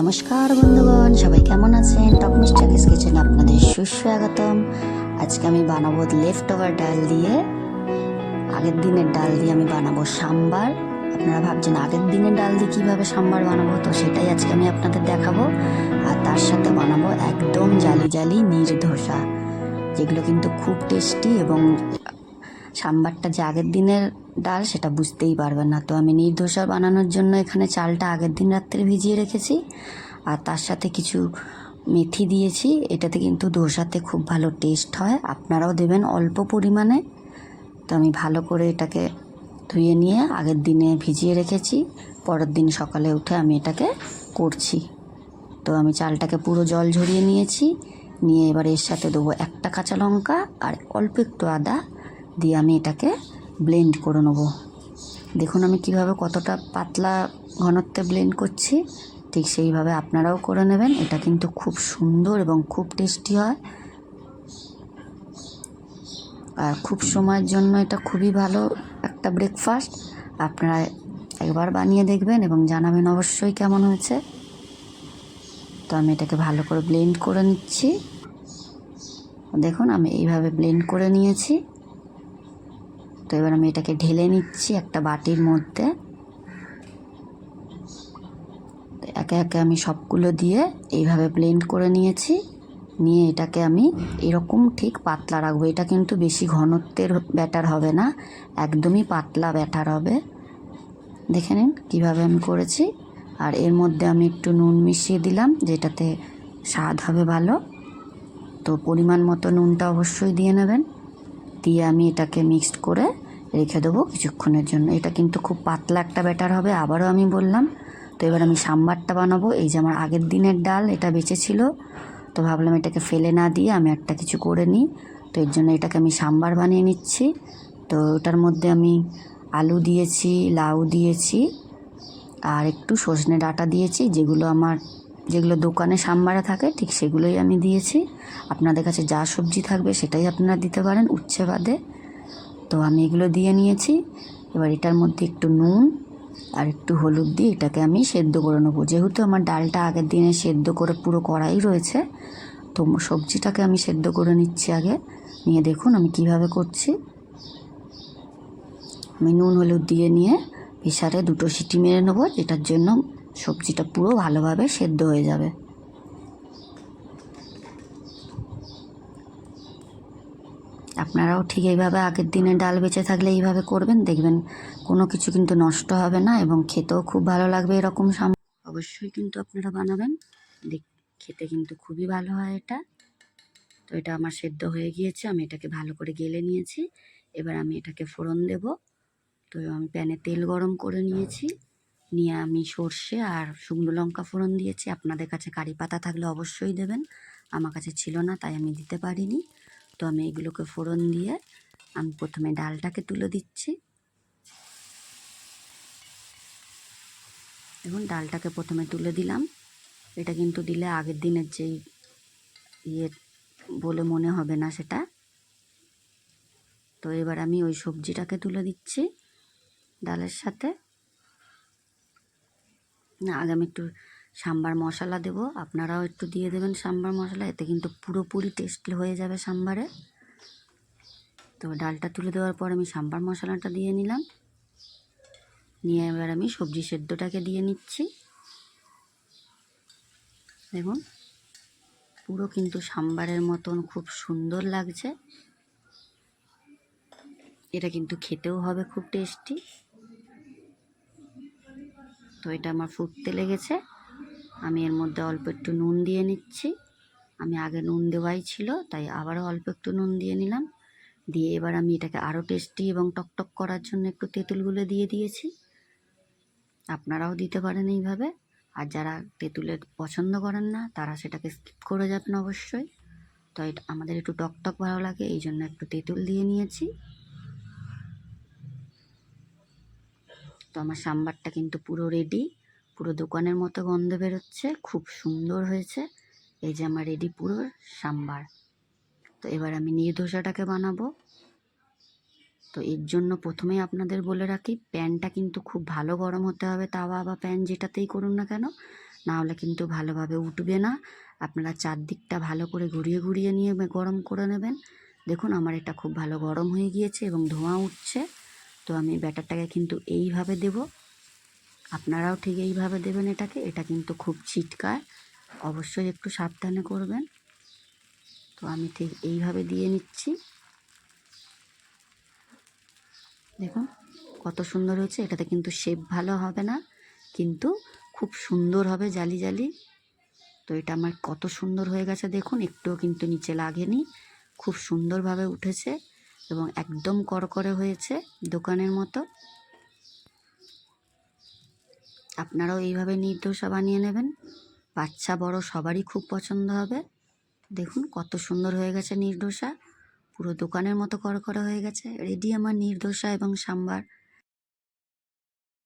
নমস্কার বন্ধুগণ, সবাই কেমন আছেন? টক মিস্টারিস কিচেনে আপনাদের সুস্বাগতম। আজকে আমি বানাবো লেফট ওভার ডাল দিয়ে, আগের দিনের ডাল দিয়ে আমি বানাবো সাম্বার। আপনারা ভাবছেন আগের দিনের ডাল দিয়ে কীভাবে সাম্বার বানাবো, তো সেটাই আজকে আমি আপনাদের দেখাবো। আর তার সাথে বানাবো একদম জালি জালি নির্ধোসা, যেগুলো কিন্তু খুব টেস্টি, এবং সাম্বারটা যে আগের দিনের ডাল সেটা বুঝতেই পারবেন না। তো আমি নির্ধোসা বানানোর জন্য এখানে চালটা আগের দিন রাত্রে ভিজিয়ে রেখেছি, আর তার সাথে কিছু মেথি দিয়েছি। এটাতে কিন্তু ধোসাতে খুব ভালো টেস্ট হয়, আপনারাও দেবেন অল্প পরিমাণে। তো আমি ভালো করে এটাকে ধুয়ে নিয়ে আগের দিনে ভিজিয়ে রেখেছি, পরের দিন সকালে উঠে আমি এটাকে করছি। তো আমি চালটাকে পুরো জল ঝরিয়ে নিয়েছি, নিয়ে এবার এর সাথে দেবো একটা কাঁচা লঙ্কা আর অল্প একটু আদা দিয়ে আমি এটাকে ব্লেন্ড করে নেবো। দেখুন আমি কিভাবে কতটা পাতলা ঘনত্বে ব্লেন্ড করছি, ঠিক সেইভাবে আপনারাও করে নেবেন। এটা কিন্তু খুব সুন্দর এবং খুব টেস্টি হয়, আর খুব সময়ের জন্য এটা খুবই ভালো একটা ব্রেকফাস্ট। আপনারা একবার বানিয়ে দেখবেন এবং জানাবেন অবশ্যই কেমন হয়েছে। তো আমি এটাকে ভালো করে ব্লেন্ড করে নিচ্ছি। দেখুন আমি এইভাবে ব্লেন্ড করে নিয়েছি। তো এবার আমি এটাকে ঢেলে নিচ্ছি একটা বাটির মধ্যে। একে একে আমি সবগুলো দিয়ে এইভাবে ব্লেন্ড করে নিয়েছি, নিয়ে এটাকে আমি এরকম ঠিক পাতলা রাখবো। এটা কিন্তু বেশি ঘনত্বের ব্যাটার হবে না, একদমই পাতলা ব্যাটার হবে। দেখে নিন কীভাবে আমি করেছি। আর এর মধ্যে আমি একটু নুন মিশিয়ে দিলাম, যেটাতে স্বাদ হবে ভালো। তো পরিমাণ মতো নুনটা অবশ্যই দিয়ে নেবেন। দিয়ে আমি এটাকে মিক্সড করে রেখে দেবো কিছুক্ষণের জন্য। এটা কিন্তু খুব পাতলা একটা ব্যাটার হবে, আবারও আমি বললাম। তো এবার আমি সাম্বারটা বানাবো। এই যে আমার আগের দিনের ডাল এটা বেঁচে ছিল, তো ভাবলাম এটাকে ফেলে না দিয়ে আমি একটা কিছু করে নিই। তো এর জন্য এটাকে আমি সাম্বার বানিয়ে নিচ্ছি। তো ওটার মধ্যে আমি আলু দিয়েছি, লাউ দিয়েছি, আর একটু সজনে ডাঁটা দিয়েছি, যেগুলো দোকানে সাম্বারে থাকে ঠিক সেগুলোই আমি দিয়েছি। আপনাদের কাছে যা সবজি থাকবে সেটাই আপনারা দিতে পারেন, উচ্ছে বাদে। তো আমি এগুলো দিয়ে নিয়েছি। এবার এটার মধ্যে একটু নুন আর একটু হলুদ দিয়ে এটাকে আমি সেদ্ধ করে নেবো। যেহেতু আমার ডালটা আগের দিনে সেদ্ধ করে পুরো কড়াই রয়েছে, তো সবজিটাকে আমি সেদ্ধ করে নিচ্ছি আগে। নিয়ে দেখুন আমি কিভাবে করছি। আমি নুন হলুদ দিয়ে নিয়ে প্রেসারে 2টো সিটি মেরে নেবো, যেটার জন্য সবজিটা পুরো ভালোভাবে সেদ্ধ হয়ে যাবে। আপনারাও ঠিক এইভাবে আগের দিনে ডাল বেঁচে থাকলে এইভাবে করবেন, দেখবেন কোনো কিছু কিন্তু নষ্ট হবে না এবং খেতেও খুব ভালো লাগবে। এরকম অবশ্যই কিন্তু আপনারা বানাবেন, খেতে কিন্তু খুবই ভালো হয় এটা। তো এটা আমার সেদ্ধ হয়ে গিয়েছে, আমি এটাকে ভালো করে গেলে নিয়েছি। এবার আমি এটাকে ফোড়ন দেব। তো আমি প্যানে তেল গরম করে নিয়েছি, নিয়ে আমি সর্ষে আর শুকনো লঙ্কা ফোড়ন দিয়েছি। আপনাদের কাছে কারি পাতা থাকলে অবশ্যই দেবেন, আমার কাছে ছিল না তাই আমি দিতে পারিনি। তো আমি এগুলোকে ফোড়ন দিয়ে আমি প্রথমে ডালটাকে তুলে দিচ্ছি। দেখুন ডালটাকে প্রথমে তুলে দিলাম। এটা কিন্তু দিলে আগের দিনের যেই বলে মনে হবে না সেটা। তো এবার আমি ওই সবজিটাকে তুলে দিচ্ছি ডালের সাথে। আগে আমি একটু সাম্বার মশলা দেব, আপনারাও একটু দিয়ে দেবেন সাম্বার মশলা, এতে কিন্তু পুরোপুরি টেস্ট হয়ে যাবে সাম্বারে। তো ডালটা তুলে দেওয়ার পর আমি সাম্বার মশলাটা দিয়ে নিলাম, নিয়ে এবার আমি সবজি সেদ্ধটাকে দিয়ে নিচ্ছি। দেখুন পুরো কিন্তু সাম্বারের মতন খুব সুন্দর লাগছে। এটা কিন্তু খেতেও হবে খুব টেস্টি। তো এটা আমার ফুটতে লেগেছে, আমি এর মধ্যে অল্প একটু নুন দিয়ে নিচ্ছি। আমি আগে নুন দেওয়াই ছিল, তাই আবারও অল্প একটু নুন দিয়ে নিলাম। দিয়ে এবার আমি এটাকে আরও টেস্টি এবং টকটক করার জন্য একটু তেঁতুলগুলো দিয়ে দিয়েছি। আপনারাও দিতে পারেন এইভাবে। আর যারা তেঁতুলের পছন্দ করেন না তারা সেটাকে স্কিপ করে যাবেন অবশ্যই। তো এটা আমাদের একটু টকটক ভালো লাগে, এই জন্য একটু তেঁতুল দিয়ে নিয়েছি। তো আমার সাম্বারটা কিন্তু পুরো রেডি, পুরো দোকানের মতো গন্ধ বেরোচ্ছে, খুব সুন্দর হয়েছে। এই যে আমার রেডি পুরো সাম্বার। তো এবার আমি নির্দোসাটাকে বানাবো। তো এর জন্য প্রথমেই আপনাদের বলে রাখি, প্যানটা কিন্তু খুব ভালো গরম হতে হবে, তাওয়া বা প্যান যেটাতেই করুন না কেন। না হলে কিন্তু ভালোভাবে উঠবে না। আপনারা চারদিকটা ভালো করে ঘুরিয়ে ঘুরিয়ে নিয়ে গরম করে নেবেন। দেখুন আমার এটা খুব ভালো গরম হয়ে গিয়েছে এবং ধোঁয়া উঠছে। তো আমি ব্যাটারটাকে কিন্তু এইভাবে দেব, আপনারাও ঠিক এইভাবে দেবেন এটাকে। এটা কিন্তু খুব ছিটকায়, অবশ্যই একটু সাবধানে করবেন। তো আমি ঠিক এইভাবে দিয়ে নিচ্ছি। দেখুন কত সুন্দর হয়েছে। এটাতে কিন্তু শেপ ভালো হবে না, কিন্তু খুব সুন্দর হবে জালি জালি। তো এটা আমার কত সুন্দর হয়ে গেছে দেখুন, একটুও কিন্তু নিচে লাগেনি, খুব সুন্দরভাবে উঠেছে এবং একদম করকরে হয়েছে দোকানের মতো। আপনারাও এইভাবে নির্দোষা বানিয়ে নেবেন, বাচ্চা বড় সবারই খুব পছন্দ হবে। দেখুন কত সুন্দর হয়ে গেছে নির্দোষা, পুরো দোকানের মতো করকরে হয়ে গেছে। রেডি আমার নির্দোষা এবং সাম্বার।